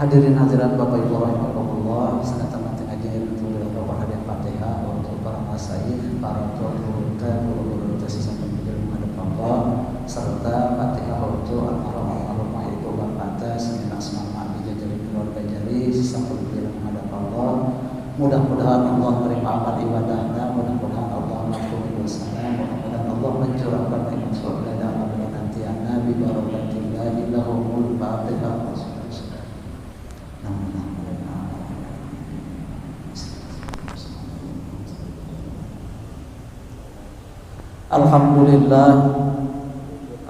Hadirin hadirat Bapak Ibu rahimakumullah, sanatan ngaji untuk Bapak hadiah Fatihah untuk para masyayikh, para guru sisa pendidik menghadap Allah, serta Fatihah untuk almarhum ibu bapak seminyak semangat dijajari keluarga jari sisa pendidik menghadap Allah. Mudah-mudahan Allah menerima amal ibadahnya, mudah-mudahan Allah mengampuni dosanya, mudah-mudahan Allah mencurahkan nikmat surga dan amal nantiana bi barakatillah lahumul Fatihah.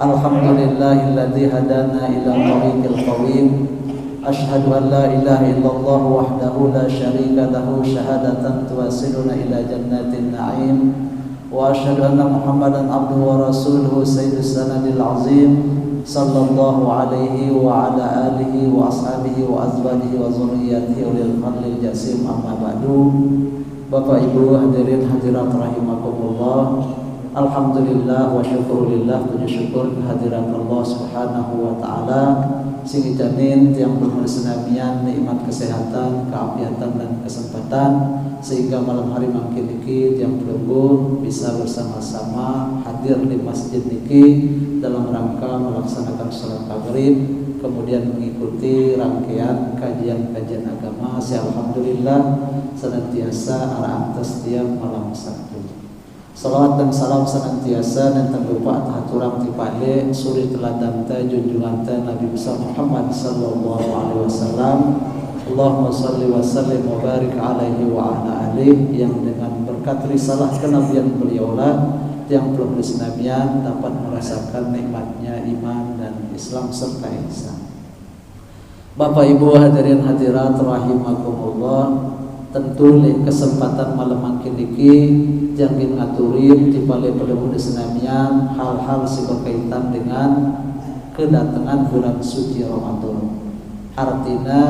Alhamdulillahilladzi hadana ila tariqil qawim. Asyhadu an la ilaha illallah wahdahu la syarika lahu syahadatan tuwasiluna ila jannatin na'im. Wa asyhadu anna Muhammadan abduhu wa rasuluhu sayyidus sanadil azim. Sallallahu alaihi wa ala alihi wa ashabihi wa azwajihi wa zurriyyatihi ulil fadlil jasim, amma ba'du. Bapak Ibu hadirin hadirat rahimakumullah, alhamdulillah wa syukurillah, puji syukur kehadiran Allah subhanahu wa ta'ala sing janin yang bersenamian nikmat kesehatan, keafiatan dan kesempatan sehingga malam hari mangkin niki yang belum bisa bersama-sama hadir di masjid niki dalam rangka melaksanakan salat maghrib, kemudian mengikuti rangkaian kajian-kajian agama. Alhamdulillah senantiasa arah atas tiap malam Sabtu. Salawat dan salam senantiasa dan lupa aturang tipade suri teladan teh junjungan teh Nabi besar Muhammad sallallahu alaihi wasallam. Allahumma shalli wa sallim wa barik alaihi wa ala alihi, yang dengan berkat risalah kenabian beliaulah yang belum bersenabian dapat merasakan nikmatnya iman dan Islam serta ihsan. Bapak Ibu hadirin hadirat rahimakumullah, tentu di kesempatan malam mangkin iki jangan ngaturin di balik perlu senamian hal-hal sing berkaitan dengan kedatangan bulan suci Ramadan. Artinya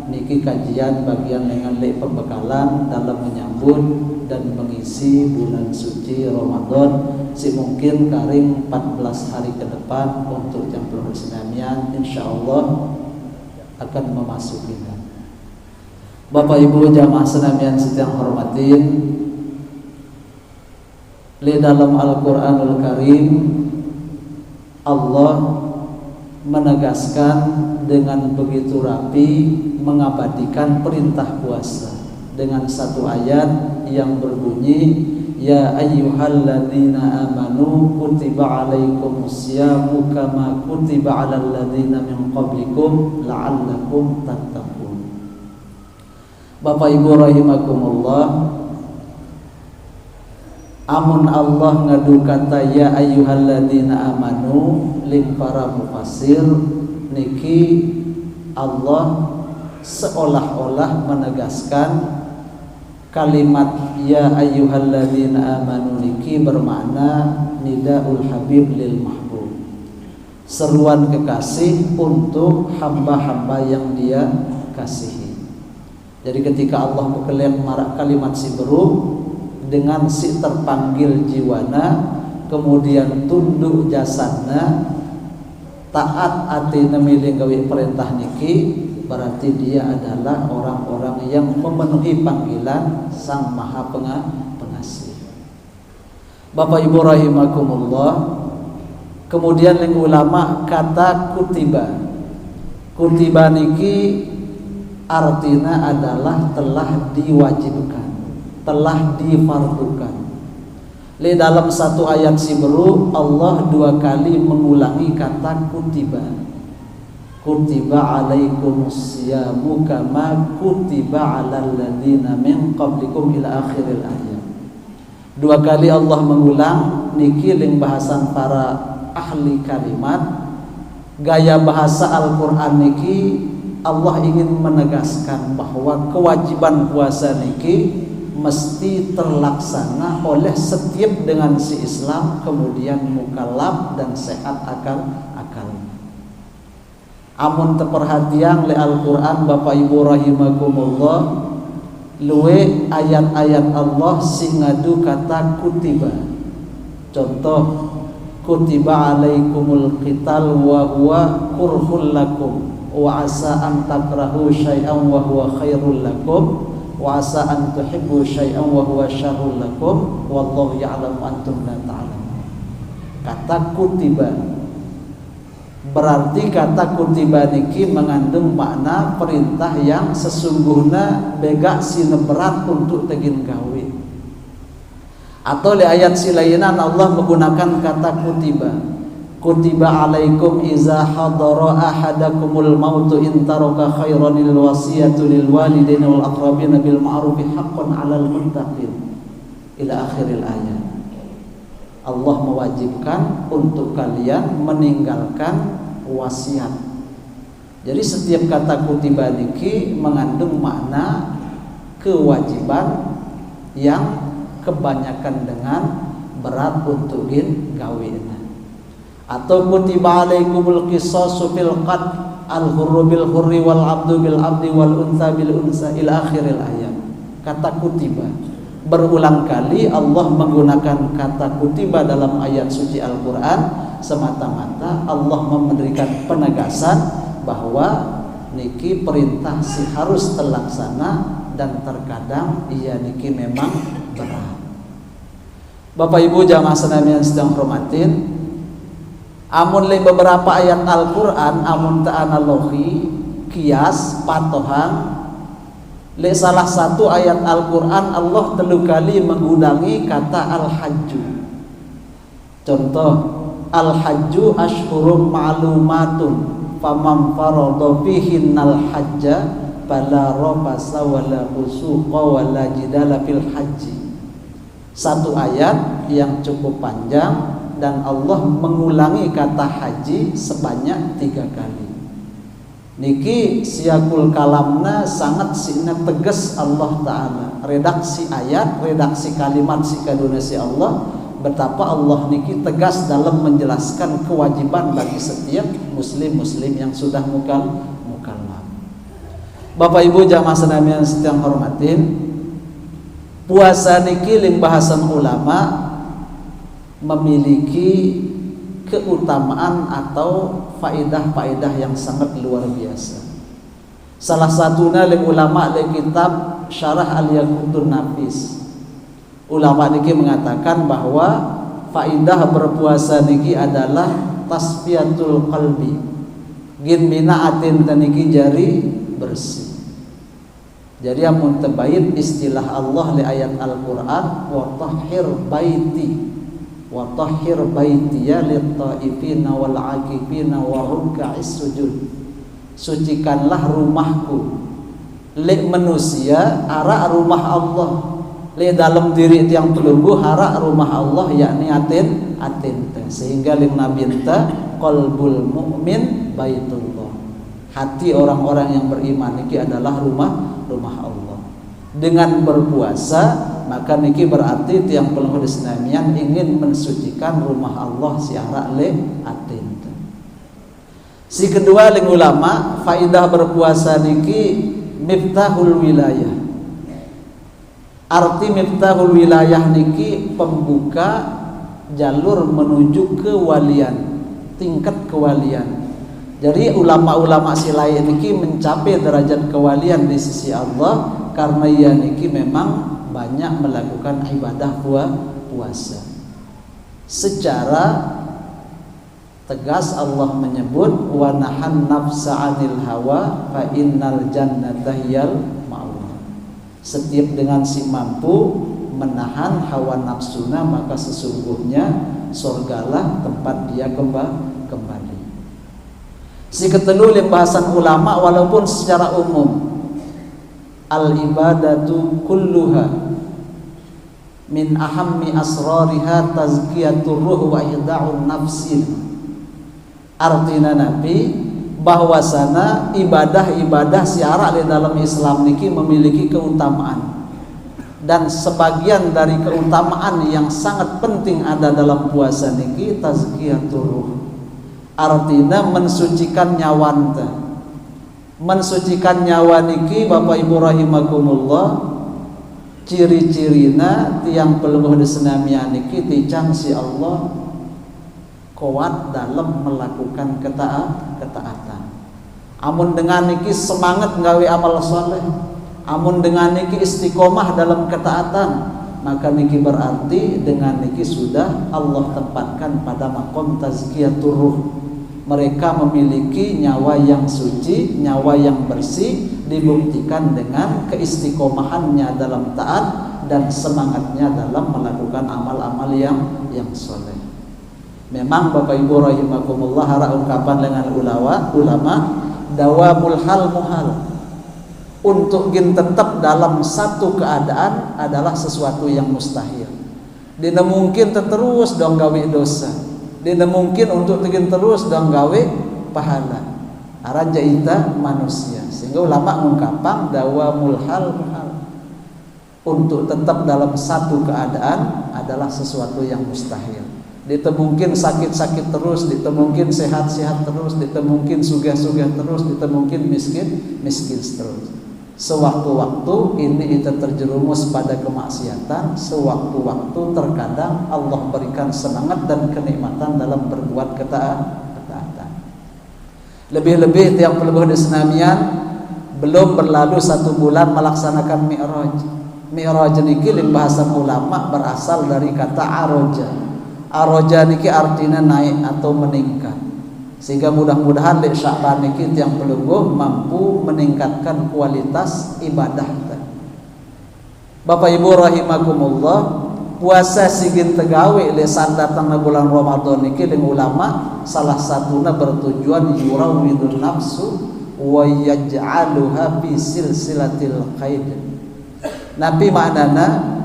niki kajian bagian dengan pembekalan dalam menyambut dan mengisi bulan suci Ramadan si mungkin karing 14 hari ke depan untuk jam persenamian insyaallah akan memasukinya. Bapak Ibu jamaah senamian sedang hormatin, di dalam Al-Qur'anul Karim Allah menegaskan dengan begitu rapi mengabadikan perintah puasa dengan satu ayat yang berbunyi ya ayyuhalladzina amanu kutiba alaikumusyamu kama kutiba alal ladzina min qablikum la'allakum tattaqun. Bapak Ibu rahimakumullah, amun Allah ngadu kata ya ayyuhalladzina amanu ling para mufassir niki Allah seolah-olah menegaskan kalimat ya ayyuhalladzina amanu niki bermakna nidaul habib lil mahbub, seruan kekasih untuk hamba-hamba yang dia kasihi. Jadi ketika Allah berkalian marak kalimat si beru dengan si terpanggil jiwana, kemudian tunduk jasadna, taat atina milih gawe perintah niki, berarti dia adalah orang-orang yang memenuhi panggilan Sang Maha Pengasih. Bapak Ibu rahimakumullah, kemudian yang ulama kata kutiba niki artinya adalah telah diwajibkan, telah difardukan. Di dalam satu ayat Sibru Allah dua kali mengulangi kata kutiba. Kutiba alaikumusyamu kama kutiba alal ladzina min qablikum ila akhiril ayat. Dua kali Allah mengulang niki ling bahasan para ahli kalimat. Gaya bahasa Al-Qur'an niki Allah ingin menegaskan bahwa kewajiban puasa niki mesti terlaksana oleh setiap dengan si Islam, kemudian mukallaf dan sehat akal. Amun teperhatian le Al-Qur'an Bapak Ibu rahimakumullah, luwe ayat-ayat Allah sing ngadu kata kutiba. Contoh kutiba alaikumul qital wa huwa kurhul lakum wa asa an takrahu syai'an wa huwa khairul lakum wa asa an tuhibbu syai'an wa huwa syarrul lakum wallahu ya'lamu antum la ta'lamun. Kata kutiba berarti kata kutiba niki mengandung makna perintah yang sesungguhnya bega sina berat untuk tegin gawe. Atau di ayat silayanan Allah menggunakan kata kutiba. Kutiba alaikum iza hadara ahadakumul mautu in taraka khairan lil wasiyatu lil walidaini wal aqrabina bil ma'rufi haqqan 'alal muttaqin ila akhiril ayat. Allah mewajibkan untuk kalian meninggalkan wasiat. Jadi setiap kata kutiba niki mengandung makna kewajiban yang kebanyakan dengan berat untuk gawe. Atau kutiba alaikumul qisasu fil qad al-hurru bil hurri wal 'abdu bil 'abdi wal untha bil unsa ila akhiril ayat. Kata kutiba berulang kali Allah menggunakan kata kutiba dalam ayat suci Al-Qur'an semata-mata Allah memberikan penegasan bahwa niki perintah si harus terlaksana dan terkadang ia niki memang berat. Bapak Ibu jamaah sekalian yang sedang hormatin, amun le beberapa ayat Al-Qur'an amun ta analogi kias patohan le salah satu ayat Al-Qur'an Allah telu kali menggunakan kata al-hajju. Contoh al-hajju ashhurum ma'lumatun faman farada fihinnal hajja fala rafasa wala fusuqa wala jidala fil haji. Satu ayat yang cukup panjang dan Allah mengulangi kata haji sebanyak 3 kali. Niki siakul kalamna sangat sina tegas Allah Ta'ala. Redaksi ayat, redaksi kalimat si kaduna si Allah, betapa Allah niki tegas dalam menjelaskan kewajiban bagi setiap muslim-muslim yang sudah mukallaf. Bapak Ibu jamaah sekalian yang sedang hormatin, puasa niki ling bahasan ulama memiliki keutamaan atau faedah-faedah yang sangat luar biasa. Salah satunya oleh ulama oleh kitab Syarah Al-Yaqutun Nafis. Ulama niki mengatakan bahwa faedah berpuasa niki adalah tasfiyatul qalbi. Gin bina atin niki jari bersih. Jadi yang muntabayin istilah Allah di ayat Al-Qur'an wa tahhir baiti wa tahhir baitiya lit-taifina wal 'akifina wa ruk'is sujud. Sucikanlah rumahku. Le manusia ara rumah Allah. Le dalam diri tiang pelunggu hara rumah Allah yakni atin sehingga ling nabi enta qalbul mu'min baitullah. Hati orang-orang yang beriman niki adalah rumah Allah. Dengan berpuasa maka niki berarti tiang pelunggu Islamian ingin mensucikan rumah Allah siara le atin. Si kedua ling ulama faidah berpuasa niki miftahul wilayah. Arti miftahul wilayah niki pembuka jalur menuju kewalian, tingkat kewalian. Jadi ulama-ulama silai niki mencapai derajat kewalian di sisi Allah karena ia niki memang banyak melakukan ibadah puasa. Secara tegas Allah menyebut wa nahan nafsa 'anil hawa fa innal jannata hiyal ma'wa. Setiap dengan si mampu menahan hawa nafsuna maka sesungguhnya surgalah tempat dia kembali. Si ketelu bahasan ulama walaupun secara umum al ibadatu kulluha min ahammi asrariha tazkiyatur ruh wa ihda'un nafsin. Artinya Nabi bahwasana ibadah-ibadah siara di dalam Islam niki memiliki keutamaan, dan sebagian dari keutamaan yang sangat penting ada dalam puasa niki tazkiyatur ruh. Artinya mensucikan nyawa. Mensucikan nyawa niki Bapak Ibu rahimakumullah, ciri-cirina tiang pelungguh desenamia niki ticang si Allah kuat dalam melakukan ketaatan. Amun dengan niki semangat nggawe amal soleh, amun dengan niki istiqomah dalam ketaatan, maka niki berarti dengan niki sudah Allah tempatkan pada makom tazkiyatur ruh. Mereka memiliki nyawa yang suci, nyawa yang bersih, dibuktikan dengan keistiqomahannya dalam taat dan semangatnya dalam melakukan amal-amal yang soleh. Memang Bapak Ibu rahimakumullah, hara ungkapan dengan ulama dawamul hal muhal. Untuk gin tetap dalam satu keadaan adalah sesuatu yang mustahil. Dina mungkin terus dong gawe dosa. Dina mungkin untuk tegin terus dong gawe pahala. Araja ita manusia. Sehingga ulama mengungkapkan dawamul hal muhal. Untuk tetap dalam satu keadaan adalah sesuatu yang mustahil. Dita mungkin sakit-sakit terus, dita mungkin sehat-sehat terus, dita mungkin sugih-sugih terus, dita mungkin miskin terus. Sewaktu-waktu ini kita terjerumus pada kemaksiatan, sewaktu-waktu terkadang Allah berikan semangat dan kenikmatan dalam berbuat ketaatan. Lebih-lebih tiang peluh di senamian belum berlalu 1 bulan melaksanakan Mi'raj. Mi'raj niki ling bahasan ulama berasal dari kata aroja. Aroja niki artinya naik atau meningkat. Sehingga mudah-mudahan di Sya'ban niki yang peluguh mampu meningkatkan kualitas ibadah. Bapak Ibu rahimakumullah, puasa sigin tegawe lesan datang na bulan Ramadan niki dengan ulama salah satunya bertujuan yurawidun nafsu wa yaj'aluha fi silsilatil qaid. Nabi maknana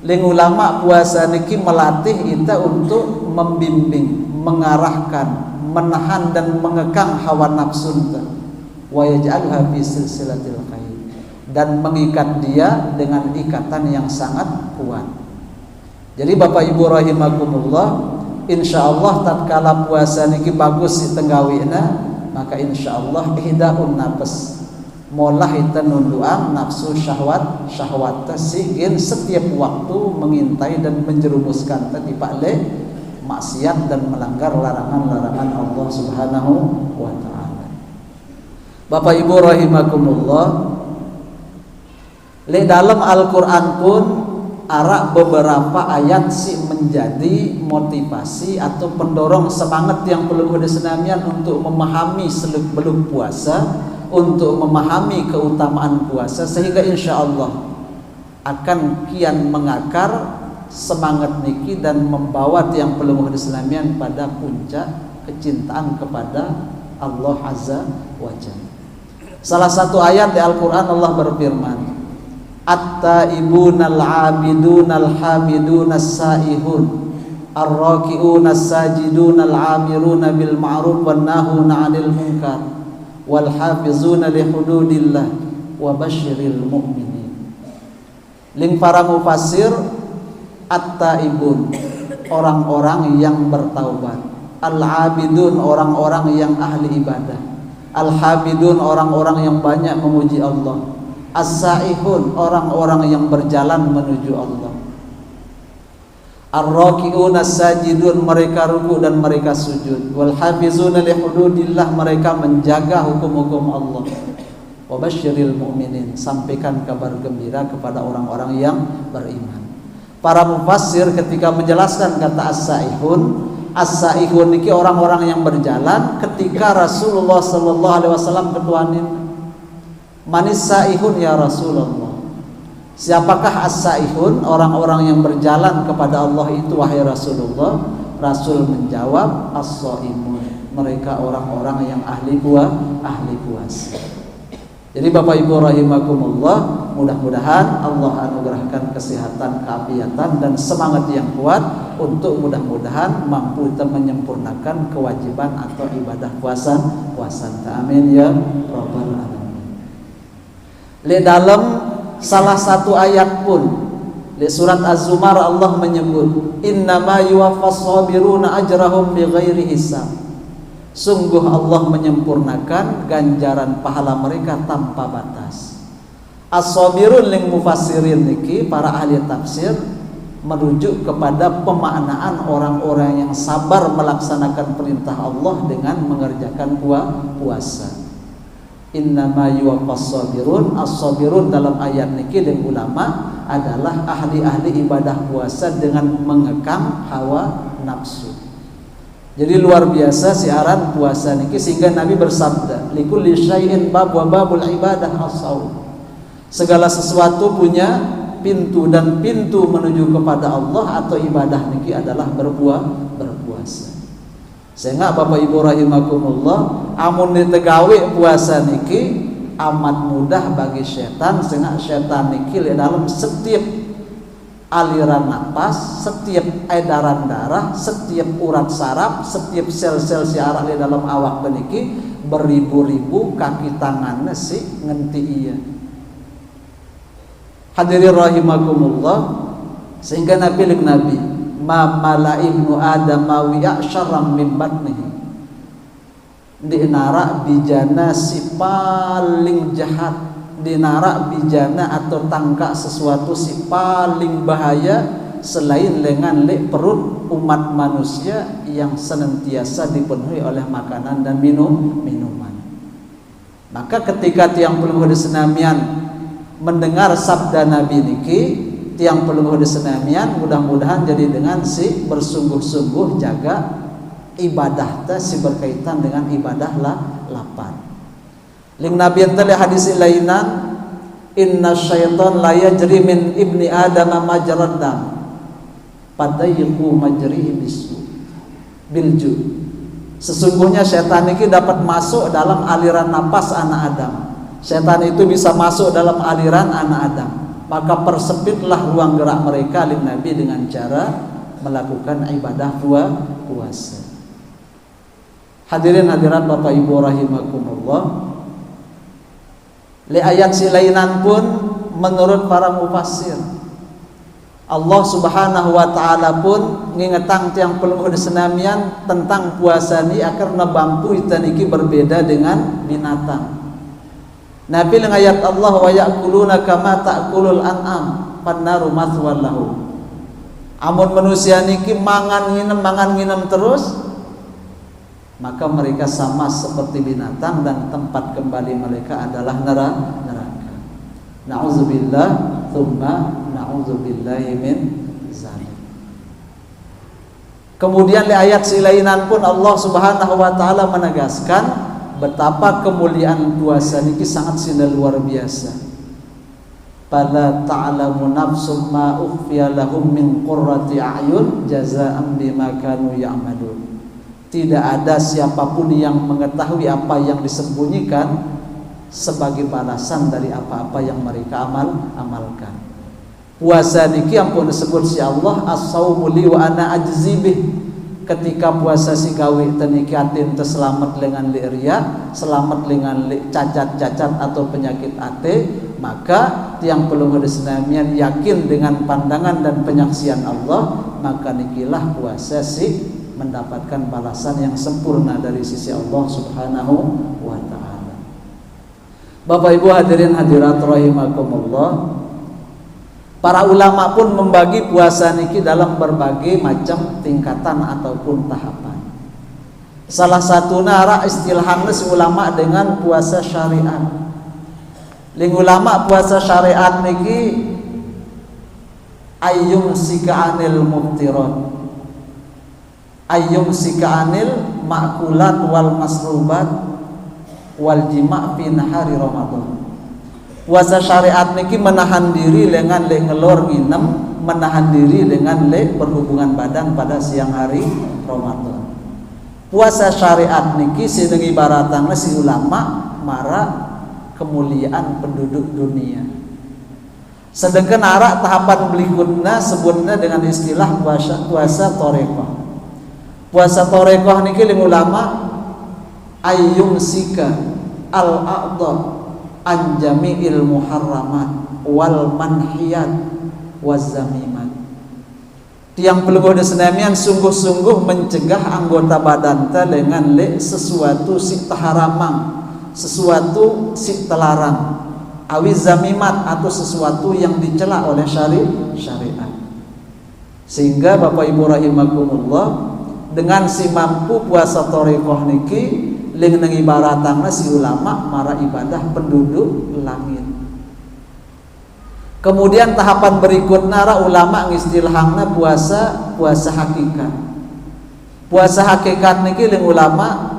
ling ulama puasa niki melatih kita untuk membimbing, mengarahkan, menahan dan mengekang hawa nafsu kita. Wa yaj'alha fi silsilatil qaid, dan mengikat dia dengan ikatan yang sangat kuat. Jadi Bapak Ibu rahimakumullah, insyaallah tatkala puasa niki bagus si tenggawina, maka insyaallah ihdaun nafs molah kita nunduang nafsu syahwat sigin setiap waktu mengintai dan menjerumuskan tadi pakle maksiat dan melanggar larangan-larangan Allah Subhanahu wa taala. Bapak Ibu rahimakumullah, le dalam Al-Qur'an pun ada beberapa ayat sih menjadi motivasi atau pendorong semangat yang perlu disenamian untuk memahami seluk-beluk puasa, untuk memahami keutamaan puasa, sehingga insya Allah akan kian mengakar semangat niki dan membawa tiang peluh Islamian pada puncak kecintaan kepada Allah Azza wa Jalla. Salah satu ayat di Al-Quran Allah berfirman, At-taibunal abidunal hamidunas saihun ar-raki'unas sajidunal amiruna bil ma'ruf wan nahuna 'anil munkar wal hafizuna li hududillah wa basyiril mu'minin. Ling para mufassir, at-taibun orang-orang yang bertaubat, al-abidun orang-orang yang ahli ibadah, al-habidun orang-orang yang banyak memuji Allah, as-saihun orang-orang yang berjalan menuju Allah, ar-raki'un as-sajidun mereka ruku dan mereka sujud, wal hafizuna li hududillah mereka menjaga hukum-hukum Allah, wa basyiril mu'minin sampaikan kabar gembira kepada orang-orang yang beriman. Para mufassir ketika menjelaskan kata as-saihun niki orang-orang yang berjalan, ketika Rasulullah sallallahu alaihi wasallam ketuanin, manis saihun ya Rasulullah, siapakah as-saihun, orang-orang yang berjalan kepada Allah itu wahai Rasulullah? Rasul menjawab, as-shaimun mereka orang-orang yang ahli puasa. Jadi Bapak Ibu rahimakumullah, mudah-mudahan Allah anugerahkan kesehatan, keafiatan dan semangat yang kuat untuk mudah-mudahan mampu kita menyempurnakan kewajiban atau ibadah puasa. Amin ya rabbal alamin. Di dalam salah satu ayat pun di surat Az-Zumar Allah menyebut, innama yuwaffas sabiruna ajrahum bighairi hisab. Sungguh Allah menyempurnakan ganjaran pahala mereka tanpa batas. As-sabirun ling mufassirin niki para ahli tafsir merujuk kepada pemaknaan orang-orang yang sabar melaksanakan perintah Allah dengan mengerjakan puasa. Innama yuwaffas sabirun. As-sabirun dalam ayat niki dan ulama adalah ahli-ahli ibadah puasa dengan mengekang hawa nafsu. Jadi luar biasa siaran puasa niki, sehingga Nabi bersabda, likulli syai'in bab wa babul ibadah as-shaum. Segala sesuatu punya pintu, dan pintu menuju kepada Allah atau ibadah niki adalah berpuasa. Sehingga Bapak Ibu rahimakumullah, amun ditegawe puasa niki amat mudah bagi setan, sehingga setan niki dalam setiap aliran napas, setiap edaran darah, setiap urat saraf, setiap sel-sel siaran di dalam awak niki beribu-ribu kaki tangannya sih ngenti iya. Hadirin rahimakumullah, sehingga Nabi ma mala ibnu adam wi'a syarram min batnihi. Di nara bijana si paling jahat, di nara bijana atau tangka sesuatu si paling bahaya selain dengan perut umat manusia yang senantiasa dipenuhi oleh makanan dan minuman. Maka ketika tiang pelungguh di senamian mendengar sabda Nabi niki, tiang pelungguh di senamian mudah-mudahan jadi dengan si bersungguh-sungguh jaga ibadah teh si berkaitan dengan ibadah lapan. Ling Nabi tadi hadis lainan, inna syaitan la yajri min ibni adam majrad dam padayqu majrihi bilju. Sesungguhnya setan ini dapat masuk dalam aliran napas anak Adam. Setan itu bisa masuk dalam aliran anak Adam, maka persempitlah ruang gerak mereka oleh Nabi dengan cara melakukan ibadah puasa. Hadirin hadirat Bapak Ibu rahimakumullah, li ayat silainan pun menurut para mufassir, Allah Subhanahu wa taala pun ngingetang tiang pelungguh di senamian tentang puasa ni karena bangku itaniki berbeda dengan binatang. Nabi dengan ayat Allah wa ya'kuluna kama ta'kulul an'am pannaru mathwal lahu. Amun manusia niki mangan nginem terus, maka mereka sama seperti binatang dan tempat kembali mereka adalah neraka. Na'udzubillah thumma na'udzubillahi min zalik. Kemudian di ayat silainan pun Allah Subhanahu wa taala menegaskan betapa kemuliaan puasa niki sangat sina luar biasa. Fala ta'lamu nafsum ma ukhfiya lahum min qurrati a'yun jazaa'an bima kanu ya'malun. Tidak ada siapapun yang mengetahui apa yang disembunyikan sebagai balasan dari apa-apa yang mereka amalkan. Puasa niki ampun disebut si Allah as-saumu li wa ana ajzi bih. Ketika puasa si gawe tenikatin terselamat dengan riya, selamat dengan cacat-cacat atau penyakit ate, maka tiang pelungguh di senamian yakin dengan pandangan dan penyaksian Allah, maka nikilah puasa si mendapatkan balasan yang sempurna dari sisi Allah Subhanahu wa ta'ala. Bapak Ibu hadirin hadirat rahimakumullah, para ulama pun membagi puasa niki dalam berbagai macam tingkatan ataupun tahapan. Salah satu nara istilahnya si ulama dengan puasa syariat. Ling ulama puasa syariat niki ayyum sika'anil muftirat, ayyum sika'anil ma'kulat wal masrubat wal jima' fi nahari Ramadan. Puasa syariat niki menahan diri dengan ngelor nginem, menahan diri dengan berhubungan badan pada siang hari Ramadan. Puasa syariat niki sideng ibaratana si ulama mara kemuliaan penduduk dunia. Sedangkan arah tahapan berikutnya sebutnya dengan istilah puasa torekoh. Puasa torekoh niki ling ulama ayyum sika al-a'dha an jami'il muharramat wal manhiyat waz zamimat. Tiang pelungguh di senamian sungguh-sungguh mencegah anggota badan ta dengan sesuatu si taharamang, sesuatu si telarang, awiz zamimat atau sesuatu yang dicela oleh syariat. Sehingga Bapak Ibu rahimakumullah, dengan si mampu puasa thariqah niki ling nang ibaratangna si ulama mara ibadah penduduk langit. Kemudian tahapan berikutnya ulama ngistilahna puasa hakikat. Puasa hakikat niki ling ulama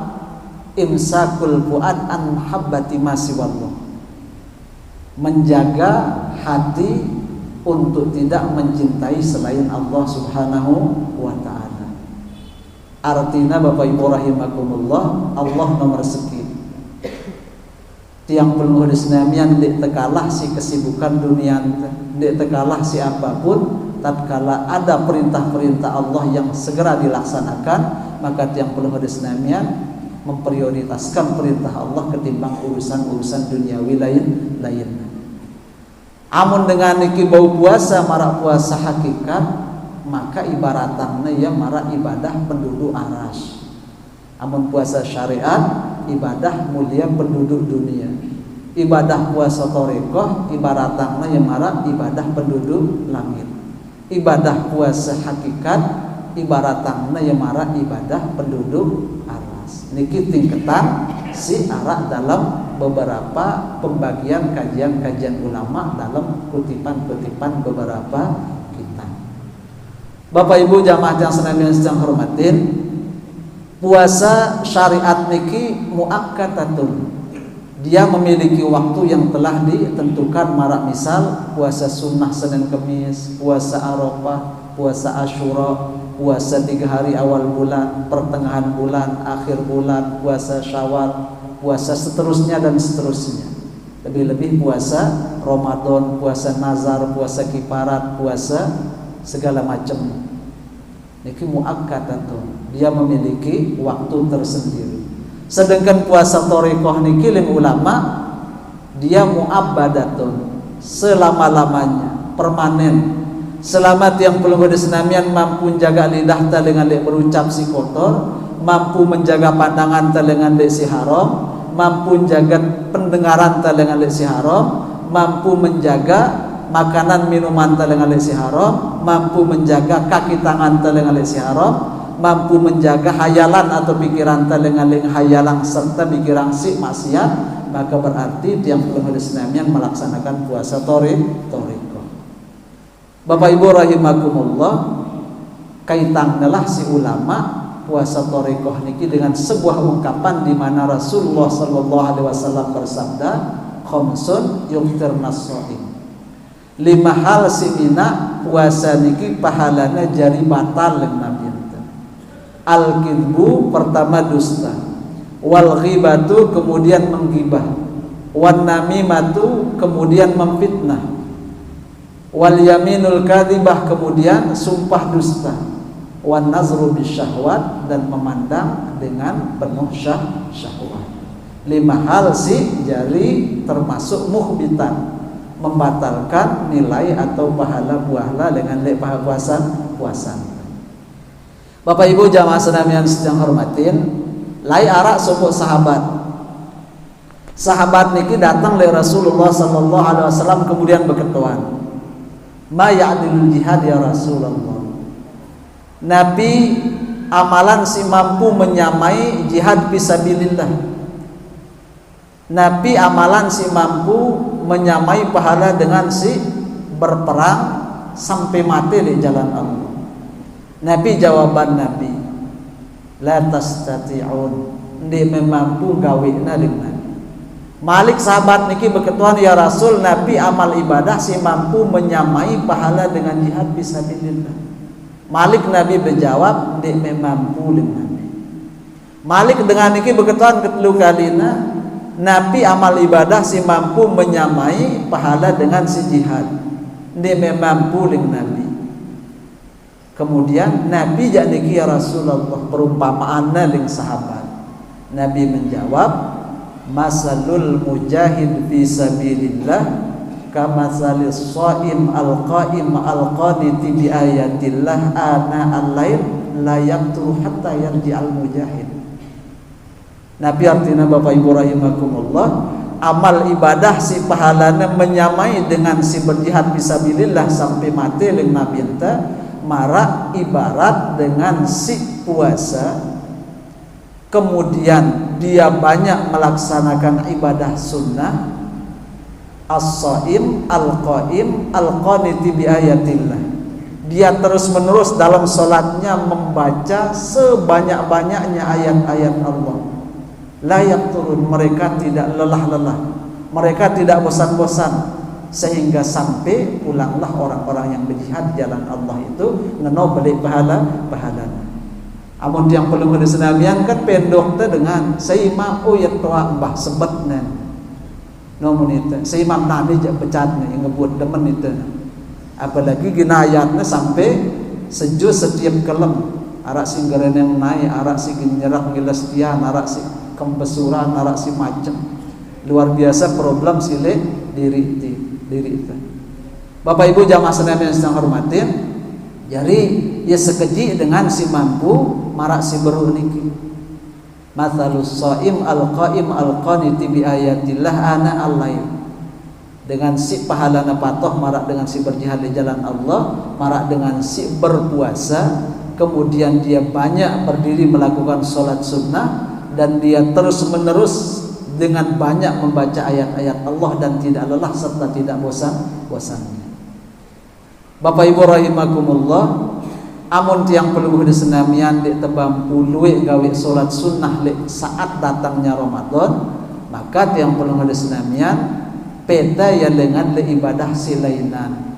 imsakul fuad an habbati ma siwallah. Menjaga hati untuk tidak mencintai selain Allah Subhanahu wa taala. Artinya Bapak Ibu rahimakumullah, Allah nomor sekian. Tiang penuh Islamian dek tekalah si kesibukan dunia, dek tekalah si apapun, tatkala ada perintah-perintah Allah yang segera dilaksanakan, maka tiang penuh Islamian memprioritaskan perintah Allah ketimbang urusan-urusan duniawi lainnya. Amun dengan niki bau puasa mara puasa hakikat, maka ibaratannya ya mara ibadah penduduk aras. Amun puasa syariat ibadah mulia penduduk dunia. Ibadah puasa torekoh ibaratannya ya mara ibadah penduduk langit. Ibadah puasa hakikat ibaratannya ya mara ibadah penduduk aras. Niki tingkatan si arak dalam beberapa pembagian kajian-kajian ulama dalam kutipan-kutipan beberapa kitab. Bapak Ibu jamaah yang sedang hormatin, puasa syariat niki muakkadatun. Dia memiliki waktu yang telah ditentukan, marak misal puasa sunnah Senin Kemis, puasa Arafah, puasa Asyura, puasa 3 hari awal bulan, pertengahan bulan, akhir bulan, puasa Syawal, puasa seterusnya dan seterusnya. Lebih-lebih puasa Ramadan, puasa nazar, puasa kifarat, puasa segala macam. Niki muakkadatun. Dia memiliki waktu tersendiri. Sedangkan puasa thariqah niki lim ulama dia muabbadatun, selama-lamanya, permanen. Selama tiang pelungguh Islamian mampu menjaga lidah ta dengan lek berucap si kotor, mampu menjaga pandangan ta dengan lek si haram, mampu menjaga pendengaran ta dengan lek si haram, mampu menjaga makanan minuman ta dengan lek si haram, mampu menjaga kaki tangan ta dengan lek si haram, mampu menjaga hayalan atau pikiran ta dengan lek hayalan serta pikiran si maksiat, maka berarti tiang pelungguh Islamian melaksanakan puasa thariqah. Bapak Ibu rahimakumullah, kaitannya si ulama puasa thariqah niki dengan sebuah ungkapan di mana Rasulullah sallallahu alaihi wasallam bersabda, khamsun yuftirnas shaim. 5 hal simina puasa niki pahalana jari batal yang Nabi ente. Al-kidbu, pertama dusta, wal ghibatu, kemudian menggibah, wan namimatu, kemudian memfitnah, wal yaminul kadhibah, kemudian sumpah dusta, wan nazru bisyahwat, dan memandang dengan penuh syahwat. 5 hal si jari termasuk muhbitan, membatalkan nilai atau pahala buahla dengan pahala puasa. Bapak Ibu jamaah sedamian sedang hormatin, lai arak sopok sahabat niki datang le Rasulullah sallallahu alaihi wasallam kemudian berketuan, ma ya'dilul jihad ya Rasulullah. Nabi, amalan si mampu menyamai jihad fisabilillah. Nabi, amalan si mampu menyamai pahala dengan si berperang sampai mati di jalan Allah. Nabi, jawaban Nabi, la tastati'un, ndi memampu gawina dengan Malik sahabat niki berketuan, ya Rasul, Nabi amal ibadah si mampu menyamai pahala dengan jihad fisabilillah. Malik Nabi berjawab, ndik memampu dengan Nabi. Malik dengan niki berketuan ketelu kalina, Nabi amal ibadah si mampu menyamai pahala dengan si jihad, ndik memampu dengan Nabi. Kemudian Nabi janiki, ya Rasulullah, perumpamaanna ling sahabat. Nabi menjawab, masalul mujahid fi sabilillah kamasalis shaim alqaim alqaniti bi ayatillah ana al-lail la yaqtu hatta yarji al-mujahid. Nabi artinya Bapak Ibu rahimakumullah, amal ibadah si pahalana menyamai dengan si berjihad fisabilillah sampai mati ling Nabi enta, mara ibarat dengan si puasa kemudian dia banyak melaksanakan ibadah sunnah, as-shaim al-qaim al-qaniti bi ayatillah. Dia terus menerus dalam solatnya membaca sebanyak-banyaknya ayat-ayat Allah. Layak turun, mereka tidak lelah-lelah, mereka tidak bosan-bosan, sehingga sampai pulanglah orang-orang yang berjihad jalan Allah itu ngeno balik pahala. Amun yang perlu kesenamian kan pendok teh dengan seimam uyat toa mbah sebetnen nomun itu seimam nani jak becatnya yang ngebuat demen itu, apalagi gina ayatnya sampai sejus setiap kelem arak si geren yang naik, arak si nyerak ngilestian, arak si kembesuran, arak si macem, luar biasa problem sile diri itu. Bapak Ibu jamaah sekalian yang sedang hormatin, jadi ya sekeji dengan si mampu marak si beru niki. Mathalus shaim al-qaim al-qaniti bi ayatillah ana al-lail. Dengan si pahalana patoh marak dengan si berjihad di jalan Allah, marak dengan si berpuasa, kemudian dia banyak berdiri melakukan sholat sunnah, dan dia terus menerus dengan banyak membaca ayat-ayat Allah dan tidak lelah serta tidak bosannya. Bapak Ibu rahimakumullah, amun tiang peluh di senamian di tebam puluh gawe solat sunnah saat datangnya Ramadan, maka tiang peluh di senamian peta ya dengan ibadah silainan.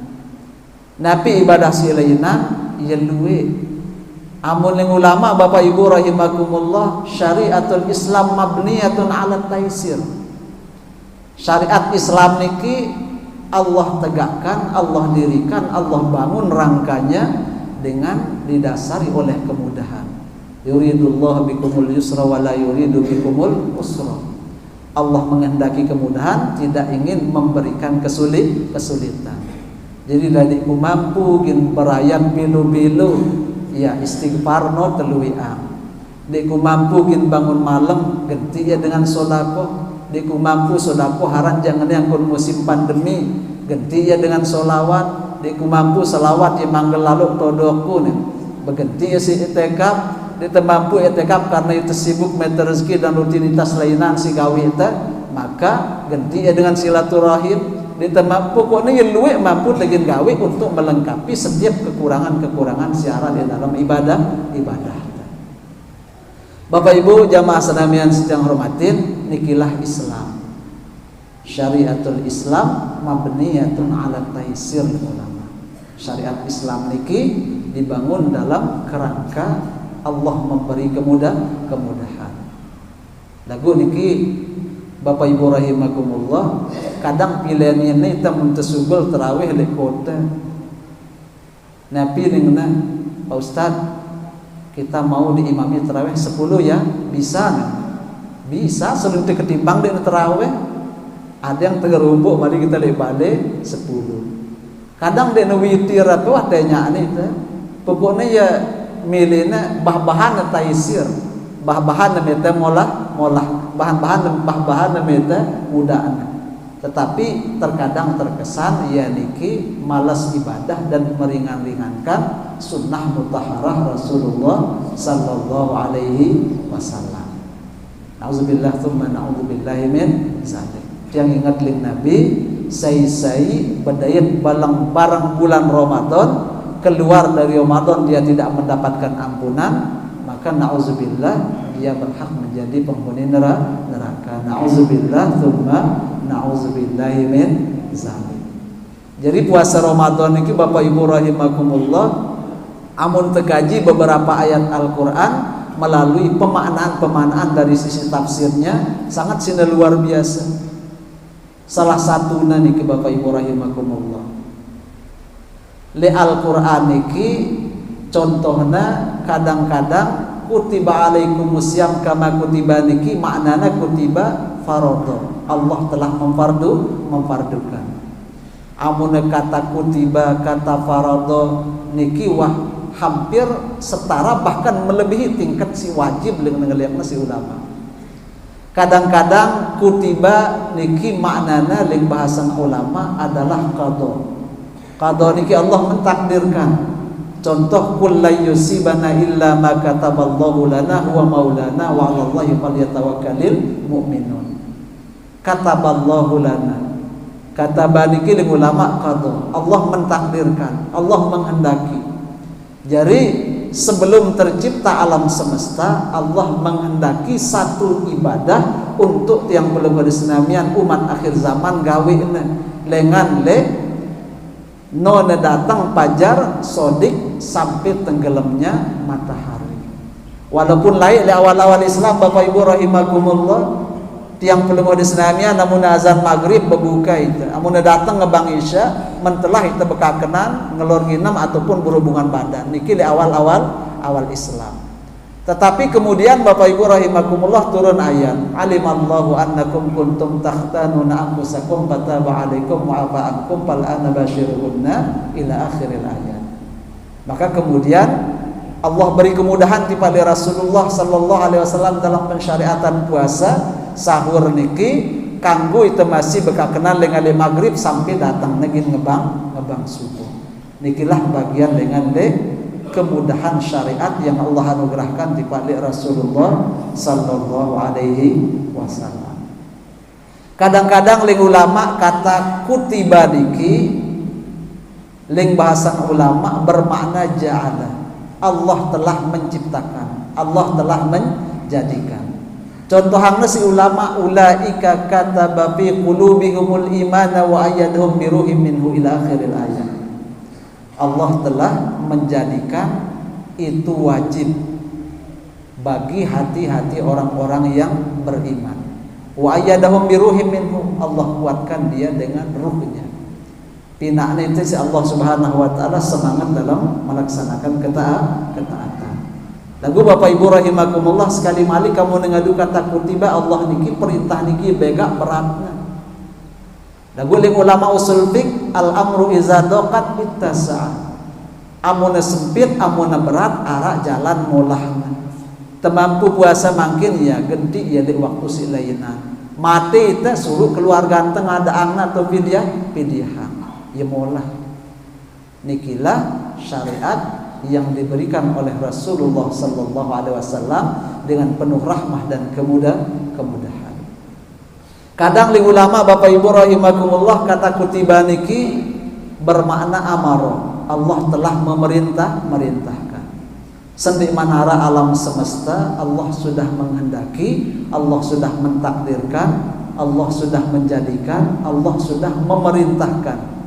Napi ibadah silainan ya luwe. Amun yang ulama Bapak Ibu rahimakumullah, syariatul Islam mabniyatun ala taisir. Syariat Islam niki Allah tegakkan, Allah dirikan, Allah bangun rangkanya dengan didasari oleh kemudahan. Yuridullahu bikumul yusra wa la yuridu bikumul usra. Allah menghendaki kemudahan, tidak ingin memberikan kesulitan. Jadi ladiku mampu gin berayat bilu-bilu, ya istighfar no teluwi am. Deku mampu gin bangun malam ganti ya dengan sodako. Deku mampu sodako haran jangan yang pun musim pandemi ganti ya dengan solawat. Deku mampu salawat yang manggel lalu todoku nih berganti ya si itikaf. Dia mampu itikaf karena itu sibuk meter rezeki dan rutinitas lainan si gawe itu, maka ganti ya dengan silaturahim. Dia mampu pokoknya yang luwe mampu dengan gawe untuk melengkapi setiap kekurangan siara di dalam ibadah. Bapak Ibu jamaah sedamian sedang hormatin, nikilah Islam. Syariatul Islam mabniyatun ala taisir ulama. Syariat Islam niki dibangun dalam kerangka Allah memberi kemudahan. Lagu niki Bapak Ibu rahimakumullah, kadang pilihan ini kita mentesugul terawih di kota. Nabi ningna, Pak Ustad, kita mau diimami terawih 10 ya, bisa nih? Bisa, sering ketimbang di terawih. Ada yang tergerumbuk, mari kita balik 10. Kadang di witir atau adanya itu, pokoknya ya milihnya bah-bahan taisir, bah-bahan meta molah, bahan-bahan meta mudaan. Tetapi terkadang terkesan ya niki malas ibadah dan meringan-ringankan sunnah mutahharah Rasulullah sallallahu alaihi wasallam. Nauzubillah tsumma na'udzubillahi min dzalik. Yang ingat lin Nabi sai bedayat balang barang bulan Ramadan, keluar dari Ramadan dia tidak mendapatkan ampunan, maka na'udzubillah dia berhak menjadi penghuni neraka. Na'udzubillah tsumma na'udzubillahi min dzalik. Jadi puasa Ramadan ini Bapak Ibu rahimakumullah, amun tegaji beberapa ayat Al-Qur'an melalui pemaknaan dari sisi tafsirnya sangat sina luar biasa. Salah satu niki Bapak Ibu rahimakumullah, le Al-Qur'an niki contohna kadang-kadang kutiba alaikumus syiyam kama kutiba niki maknana kutiba faradha. Allah telah memfardukan. Amun kata kutiba kata faradha niki wah hampir setara bahkan melebihi tingkat si wajib dengan ngelihatna si ulama. Kadang-kadang kutiba niki maknana ling bahasan ulama adalah qada. Qada niki Allah mentakdirkan. Contoh qul la yusibana illa ma kataballahu lana huwa maulana wa 'alallahi falyatawakkalul mu'minun. Kataballahu lana. Kata baniki ulama qada. Allah mentakdirkan, Allah menghendaki. Jadi sebelum tercipta alam semesta, Allah menghendaki satu ibadah untuk yang belum bersenamian umat akhir zaman gawe lengan le nona datang pajar sodik sampai tenggelamnya matahari. Walaupun lain di awal-awal Islam Bapak Ibu rahimakumullah, tiang belum ada senamnya namun azan maghrib berbuka itu, namun datang ngebang isya mentelah itu bekakenan ngelor nginam ataupun berhubungan badan. Niki di awal Islam. Tetapi kemudian Bapak Ibu rahimakumullah turun ayat, alimallahu annakum kuntum takhtanuna anfusakum fataba alaikum wa afa ankum fal ana basyiruhunna ila akhiril ayat. Maka kemudian Allah beri kemudahan kepada Rasulullah sallallahu alaihi wasallam dalam pensyariatan puasa sahur niki kanggo itu masih bekakenan dengan maghrib sampai datang negin ngebang subuh. Nikilah bagian dengan kemudahan syariat yang Allah anugerahkan kepada Rasulullah sallallahu alaihi wasallam. Kadang-kadang ling ulama kata kutiba niki ling bahasan ulama bermakna ja'ala. Allah telah menciptakan, Allah telah menjadikan. Contohnya si ulama ulaika kataba fi qulubihimul imana wa ayyadhum bi ruhim minhu ila akhiril ayat. Allah telah menjadikan itu wajib bagi hati-hati orang-orang yang beriman. Wa ayyadahum bi ruhim minhu, Allah kuatkan dia dengan ruhnya. Pinaknya itu si Allah Subhanahu wa taala semangat dalam melaksanakan ketaatan. Lagu Bapak Ibu rahimakumullah sekali mali kamu ngadu kata kutiba Allah niki perintah niki bega beratna. Lagu ling ulama usul fiqh al-amru iza daqat ittasa'a. Amuna sempit amuna berat arah jalan mulahna. Temampu puasa makin ya genti ya di waktu silainan. Mati teh suruh keluar ganteng ada angna atau pidiah ya mulah. Nikilah syariat yang diberikan oleh Rasulullah sallallahu alaihi wasallam dengan penuh rahmah dan kemudahan. Kadang li ulama Bapak Ibu rahimakumullah kata kutiba niki bermakna amaro. Allah telah merintahkan. Sendi manara alam semesta Allah sudah menghendaki, Allah sudah mentakdirkan, Allah sudah menjadikan, Allah sudah memerintahkan.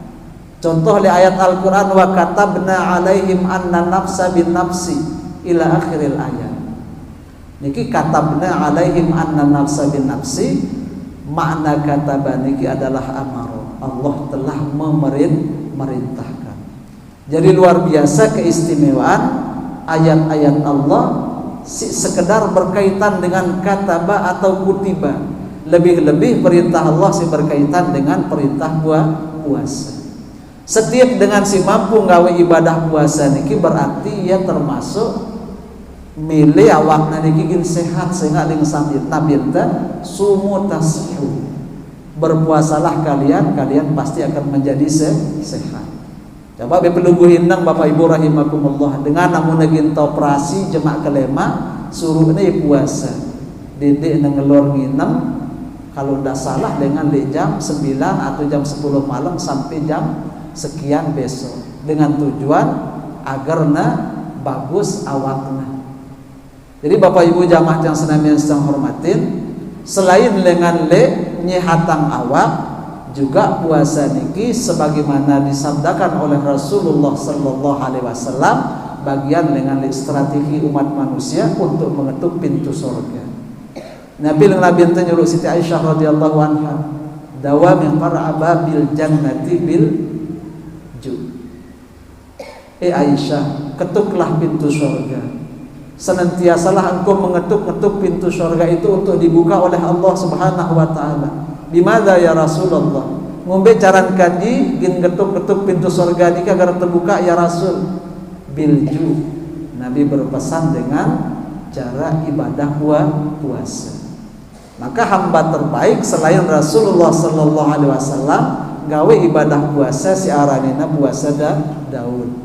Contoh di ayat Al-Qur'an wa katabna alaihim anna nafsa bin nafsi ila akhiril ayat. Niki katabna alaihim anna nafsa bin nafsi, makna kataba niki adalah amaro. Allah telah memerintahkan. Jadi luar biasa keistimewaan ayat-ayat Allah sekedar berkaitan dengan kataba atau kutiba. Lebih-lebih perintah Allah berkaitan dengan perintah puasa. Setiap dengan si mampu ngawe ibadah puasa niki berarti ia termasuk milih awakna niki gin sehat sehingga ling samit nabi ta sumu tasihu. Berpuasalah kalian pasti akan menjadi sehat. Coba bepelugu hindang Bapak Ibu rahimakumullah dengan namun ginta operasi jemak kelema suruh ini puasa. Dedek ngelor nginem kalau tidak salah dengan di jam 9 atau jam 10 malam sampai jam sekian besok dengan tujuan agar bagus awakna. Jadi Bapak Ibu jamaah yang sedang hormatin, selain dengan nyehatang awak, juga puasa niki sebagaimana disabdakan oleh Rasulullah sallallahu alaihi wasallam bagian dengan strategi umat manusia untuk mengetuk pintu surga. Nabi nyuruh Siti Aisyah radhiyallahu anha, dawami qara'aba bil jannati bil Aisyah, ketuklah pintu surga. Senantiasalah engkau mengetuk-ngetuk pintu surga itu untuk dibuka oleh Allah Subhanahu wa taala. Bimadza ya Rasulullah? Ngombe caran kaji gin ketuk-ketuk pintu surga niki agar terbuka ya Rasul. Bilju. Nabi berpesan dengan cara ibadah puasa. Maka hamba terbaik selain Rasulullah sallallahu alaihi wasallam gawe ibadah puasa si aranina puasa Daud.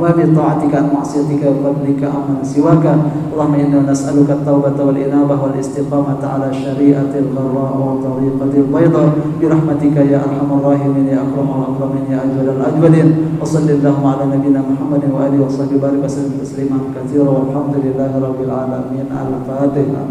وبطاعتك عن معصيتك وفضلك عمن سواك. اللهم إنا نسألك التوبة والإنابة والاستقامة على الشريعة الغراء والطريقة البيضاء برحمتك يا أرحم الراحمين يا أكرم الأكرمين يا أجود الأجودين. وصل اللهم على نبينا محمد وآله وصحبه وسلم تسليما كثيرا والحمد لله رب العالمين. الفاتحة.